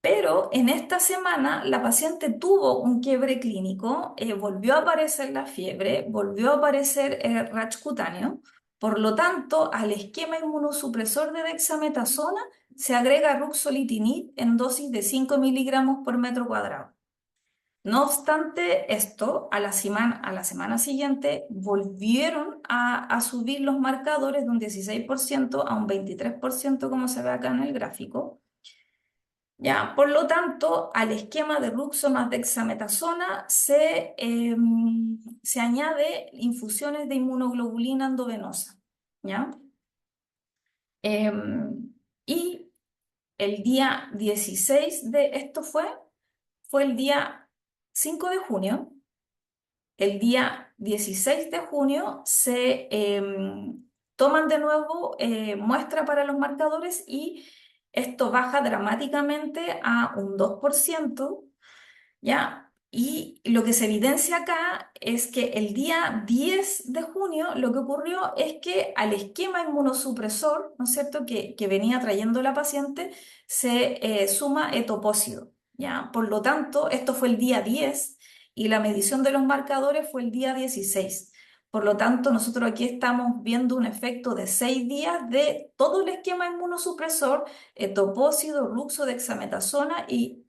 Pero en esta semana la paciente tuvo un quiebre clínico, volvió a aparecer la fiebre, volvió a aparecer rash cutáneo. Por lo tanto, al esquema inmunosupresor de dexametasona se agrega ruxolitinib en dosis de 5 miligramos por metro cuadrado. No obstante esto, a la semana siguiente volvieron a subir los marcadores de un 16% a un 23%, como se ve acá en el gráfico. ¿Ya? Por lo tanto, al esquema de ruxo más dexametasona se añade infusiones de inmunoglobulina endovenosa. ¿Ya? Y el día 16 de esto fue el día 5 de junio. El día 16 de junio se toman de nuevo muestra para los marcadores y esto baja dramáticamente a un 2%. ¿Ya? Y lo que se evidencia acá es que el día 10 de junio lo que ocurrió es que al esquema inmunosupresor, ¿no es cierto?, que venía trayendo la paciente, se suma etopósido, ¿ya? Por lo tanto, esto fue el día 10 y la medición de los marcadores fue el día 16. Por lo tanto, nosotros aquí estamos viendo un efecto de 6 días de todo el esquema inmunosupresor, etopósido, ruxo, dexametasona y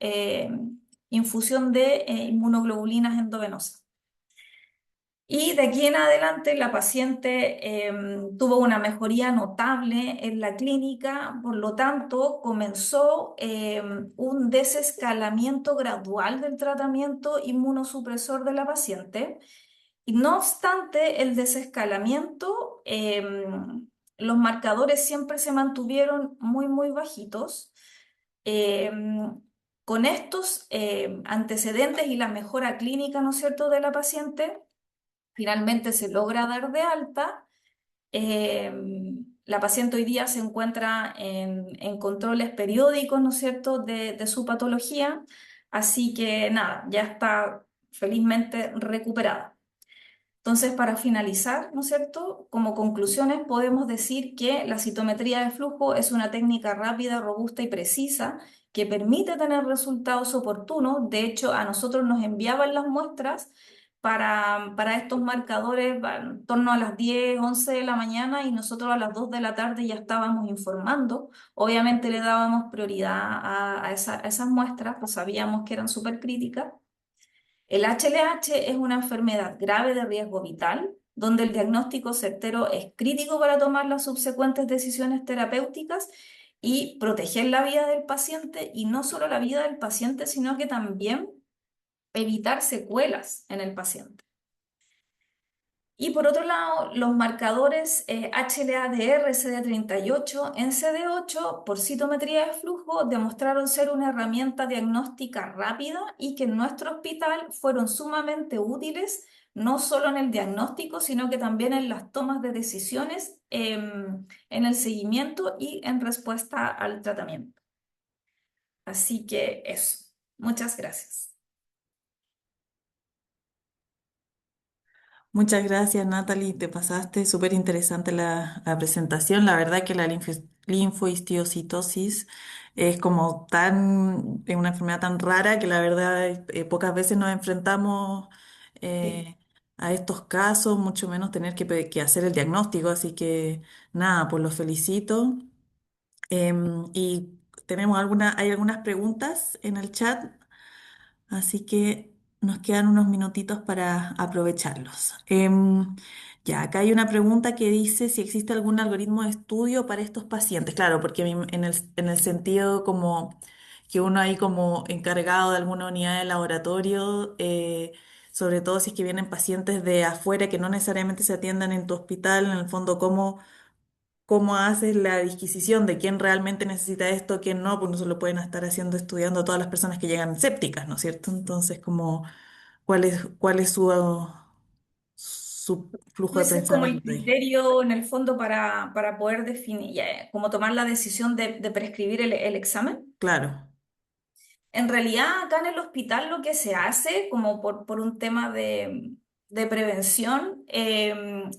infusión de inmunoglobulinas endovenosas. Y de aquí en adelante la paciente tuvo una mejoría notable en la clínica, por lo tanto comenzó un desescalamiento gradual del tratamiento inmunosupresor de la paciente. Y no obstante el desescalamiento, los marcadores siempre se mantuvieron muy, muy bajitos. Eh, con estos antecedentes y la mejora clínica, ¿no es cierto?, de la paciente, finalmente se logra dar de alta. Eh, la paciente hoy día se encuentra en controles periódicos, ¿no es cierto?, de su patología, así que nada, ya está felizmente recuperada. Entonces, para finalizar, ¿no es cierto? Como conclusiones podemos decir que la citometría de flujo es una técnica rápida, robusta y precisa que permite tener resultados oportunos. De hecho, a nosotros nos enviaban las muestras para estos marcadores en torno a las 10, 11 de la mañana y nosotros a las 2 de la tarde ya estábamos informando. Obviamente le dábamos prioridad a esas muestras, pues sabíamos que eran súper críticas. El HLH es una enfermedad grave de riesgo vital, donde el diagnóstico certero es crítico para tomar las subsecuentes decisiones terapéuticas y proteger la vida del paciente, y no solo la vida del paciente, sino que también evitar secuelas en el paciente. Y por otro lado, los marcadores HLA-DR CD38 en CD8 por citometría de flujo demostraron ser una herramienta diagnóstica rápida y que en nuestro hospital fueron sumamente útiles, no solo en el diagnóstico, sino que también en las tomas de decisiones, en el seguimiento y en respuesta al tratamiento. Así que eso. Muchas gracias. Muchas gracias, Natalie. Te pasaste súper interesante la presentación. La verdad que la linfohistiocytosis es como es una enfermedad tan rara que la verdad pocas veces nos enfrentamos Sí. eh, a estos casos, mucho menos tener que hacer el diagnóstico. Así que nada, pues los felicito. Y hay algunas preguntas en el chat. Así que nos quedan unos minutitos para aprovecharlos. Ya, acá hay una pregunta que dice si existe algún algoritmo de estudio para estos pacientes. Claro, porque en el sentido como que uno ahí como encargado de alguna unidad de laboratorio, sobre todo si es que vienen pacientes de afuera que no necesariamente se atiendan en tu hospital, en el fondo, cómo haces la disquisición de quién realmente necesita esto, quién no, pues no se lo pueden estar haciendo estudiando a todas las personas que llegan sépticas, ¿no es cierto? Entonces, como, cuál es su flujo de Ese es como el pensamiento ahí? criterio en el fondo para poder definir, ya, como tomar la decisión de prescribir el examen. Claro, En realidad, acá en el hospital lo que se hace, como por un tema de prevención,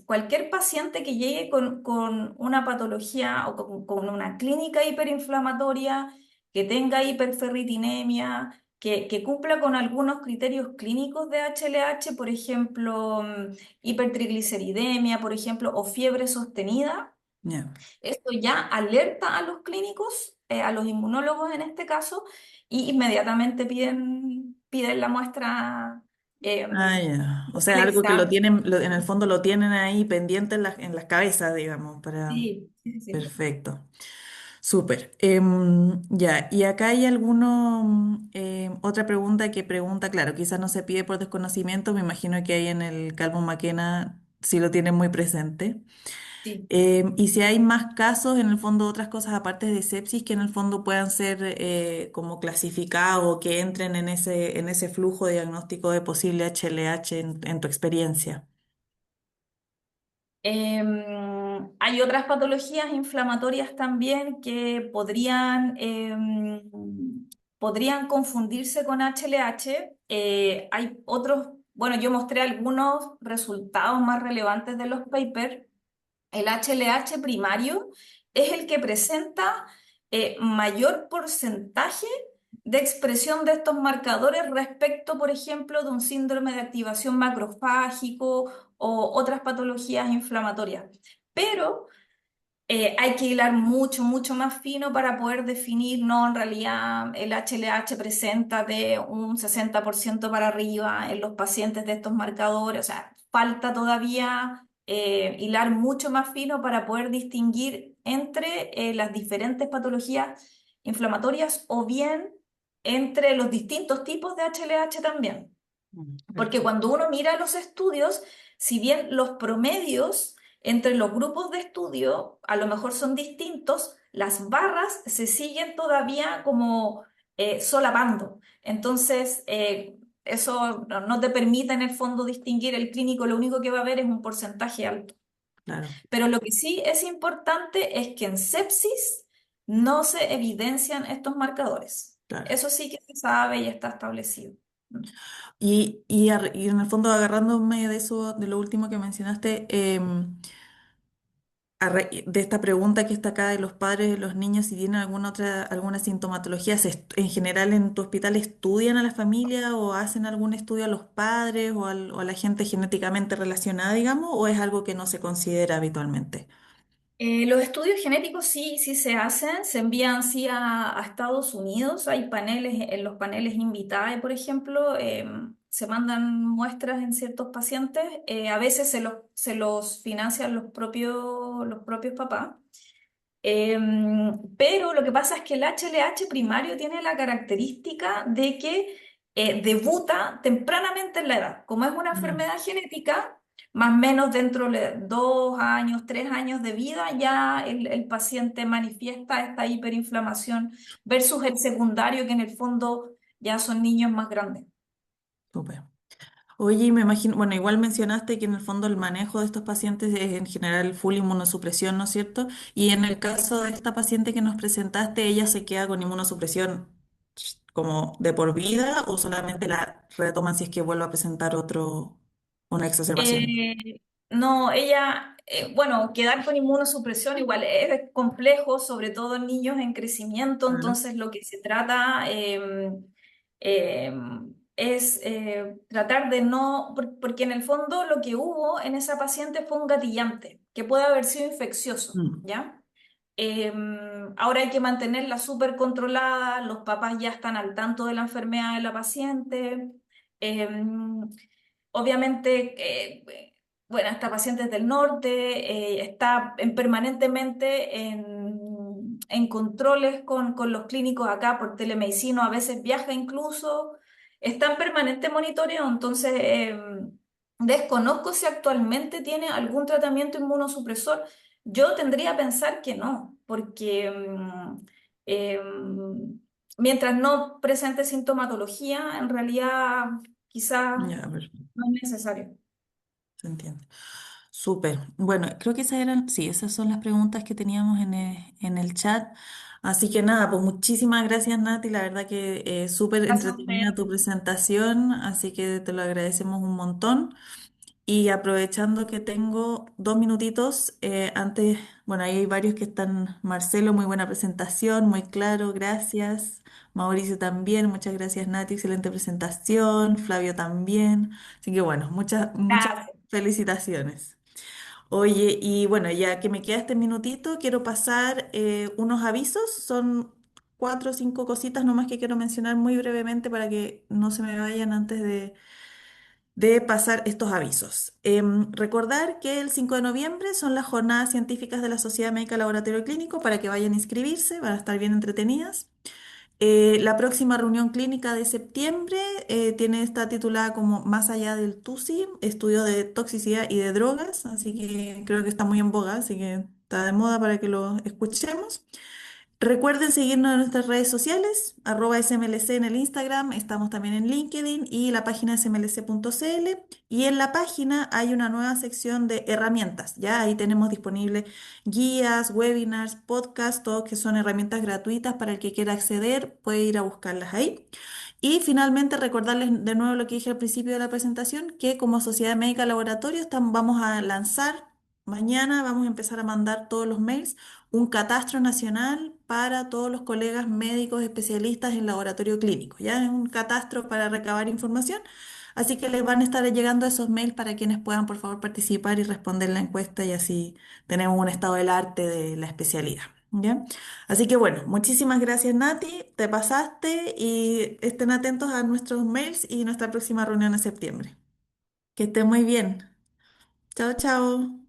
cualquier paciente que llegue con una patología o con una clínica hiperinflamatoria, que tenga hiperferritinemia, que cumpla con algunos criterios clínicos de HLH, por ejemplo, hipertrigliceridemia, por ejemplo, o fiebre sostenida, ya. esto ya alerta a los clínicos, a los inmunólogos en este caso, y inmediatamente piden la muestra Ah, ya. O del sea, algo que lo examen. tienen, en el fondo lo tienen ahí pendiente en las cabezas, digamos, para... Sí, sí, sí. Perfecto. Súper. Ya, y acá hay otra pregunta que pregunta, claro, quizás no se pide por desconocimiento, me imagino que ahí en el Calvo Maquena sí lo tienen muy presente. Sí. Y si hay más casos, en el fondo, otras cosas aparte de sepsis que en el fondo puedan ser como clasificados o que entren en ese flujo diagnóstico de posible HLH en tu experiencia. Hay otras patologías inflamatorias también que podrían confundirse con HLH. Hay otros, bueno, yo mostré algunos resultados más relevantes de los papers. El HLH primario es el que presenta mayor porcentaje de expresión de estos marcadores respecto, por ejemplo, de un síndrome de activación macrofágico o otras patologías inflamatorias. Pero hay que hilar mucho, mucho más fino para poder definir, no, en realidad el HLH presenta de un 60% para arriba en los pacientes de estos marcadores, o sea, falta todavía hilar mucho más fino para poder distinguir entre las diferentes patologías inflamatorias o bien entre los distintos tipos de HLH también. Porque Perfecto. cuando uno mira los estudios, si bien los promedios entre los grupos de estudio a lo mejor son distintos, las barras se siguen todavía como solapando. Entonces, eso no te permite en el fondo distinguir el clínico, lo único que va a haber es un porcentaje alto. Claro, Pero lo que sí es importante es que en sepsis no se evidencian estos marcadores. claro. Eso sí que se sabe y está establecido. Y en el fondo, agarrándome de eso, de lo último que mencionaste, de esta pregunta que está acá de los padres de los niños, si tienen alguna sintomatología, en general en tu hospital estudian a la familia o hacen algún estudio a los padres o a la gente genéticamente relacionada, digamos, o es algo que no se considera habitualmente? Los estudios genéticos sí, sí se hacen, se envían sí a Estados Unidos, hay paneles, en los paneles Invitae, por ejemplo, se mandan muestras en ciertos pacientes, a veces se los financian los propios papás. Pero lo que pasa es que el HLH primario tiene la característica de que debuta tempranamente en la edad. Como es una Mm, enfermedad genética, más o menos dentro de 2 años, 3 años de vida, ya el paciente manifiesta esta hiperinflamación versus el secundario, que en el fondo ya son niños más grandes. súper. Oye, y me imagino, bueno, igual mencionaste que en el fondo el manejo de estos pacientes es en general full inmunosupresión, ¿no es cierto? Y en el caso de esta paciente que nos presentaste, ¿ella se queda con inmunosupresión como de por vida o solamente la retoman si es que vuelve a presentar una exacerbación? Eh, no, ella, bueno, quedar con inmunosupresión igual es complejo, sobre todo en niños en crecimiento, Claro. entonces lo que se trata eh, es tratar de no, porque en el fondo lo que hubo en esa paciente fue un gatillante, que puede haber sido infeccioso, Mm, ¿ya? Eh, Ahora hay que mantenerla súper controlada, los papás ya están al tanto de la enfermedad de la paciente. Eh, Obviamente, bueno, esta paciente es del norte, está permanentemente en controles con los clínicos acá por telemedicina, a veces viaja incluso, está en permanente monitoreo, entonces desconozco si actualmente tiene algún tratamiento inmunosupresor. Yo tendría que pensar que no, porque mientras no presente sintomatología, en realidad quizás ya, perfecto, no es necesario. se entiende. Súper. Bueno, creo que esas eran, sí, esas son las preguntas que teníamos en el chat. Así que nada, pues muchísimas gracias, Nati. La verdad que súper Gracias a entretenida usted. tu presentación, así que te lo agradecemos un montón. Y aprovechando que tengo 2 minutitos, antes, bueno, ahí hay varios que están. Marcelo, muy buena presentación, muy claro, gracias. Mauricio también, muchas gracias, Nati, excelente presentación. Flavio también. Así que bueno, muchas Gracias. felicitaciones. Oye, y bueno, ya que me queda este minutito, quiero pasar unos avisos. Son 4 o 5 cositas nomás que quiero mencionar muy brevemente para que no se me vayan antes de pasar estos avisos. Recordar que el 5 de noviembre son las jornadas científicas de la Sociedad Médica Laboratorio Clínico para que vayan a inscribirse, van a estar bien entretenidas. La próxima reunión clínica de septiembre está titulada como Más allá del TUSI, estudio de toxicidad y de drogas, así que creo que está muy en boga, así que está de moda para que lo escuchemos. Recuerden seguirnos en nuestras redes sociales, @smlc en el Instagram, estamos también en LinkedIn y la página es smlc.cl. Y en la página hay una nueva sección de herramientas, ya ahí tenemos disponibles guías, webinars, podcasts, todo que son herramientas gratuitas para el que quiera acceder, puede ir a buscarlas ahí. Y finalmente recordarles de nuevo lo que dije al principio de la presentación, que como Sociedad Médica Laboratorio vamos a lanzar, mañana vamos a empezar a mandar todos los mails un catastro nacional para todos los colegas médicos especialistas en laboratorio clínico. Ya es un catastro para recabar información, así que les van a estar llegando esos mails para quienes puedan, por favor, participar y responder la encuesta y así tenemos un estado del arte de la especialidad. ¿Ya? Así que bueno, muchísimas gracias Nati, te pasaste y estén atentos a nuestros mails y nuestra próxima reunión en septiembre. Que estén muy bien. Chao, chao.